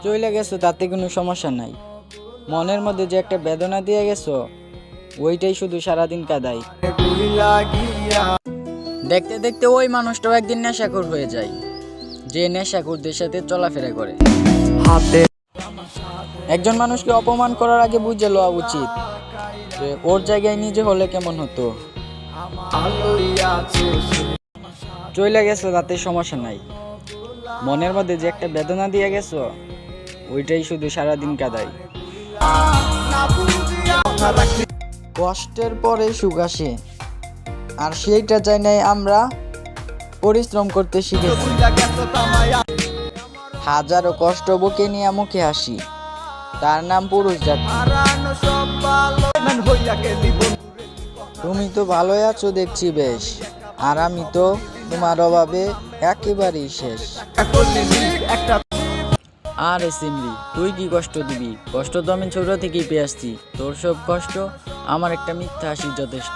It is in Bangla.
চলে গেছো তাতে কোনো সমস্যা নাই, মনের মধ্যে যে একটা বেদনা দিয়ে গেছো ওইটাই শুধু সারাদিন কাঁদাই। দেখতে দেখতে ওই মানুষটাও একদিন নেশাখোর হয়ে যায়, যে নেশাখোরদের সাথে চলাফেরা করে। একজন মানুষকে অপমান করার আগে বুঝে লওয়া উচিত যে ওর জায়গায় নিজে হলে কেমন হতো। চলে গেছো তাতে সমস্যা নাই, মনের মধ্যে যে একটা বেদনা দিয়ে গেছো ওইটাই শুধু সারাদিন কাঁদাই। কষ্টের পরে সুখ আসে, আর সেইটা চাই নাই আমরা পরিশ্রম করতে শিখেছি। হাজারো কষ্ট বুকে নিয়ে মুখে হাসি, তার নাম পুরুষ জাতি। তুমি তো ভালোই আছো দেখছি বেশ, আর আমি তো তোমার অভাবে একেবারেই শেষ। আরে সিমরি, তুই কি কষ্ট দিবি? কষ্ট তো আমি ছোট থেকেই পেয়ে আসছি, তোর সব কষ্ট আমার একটা মিথ্যা হাসি যথেষ্ট।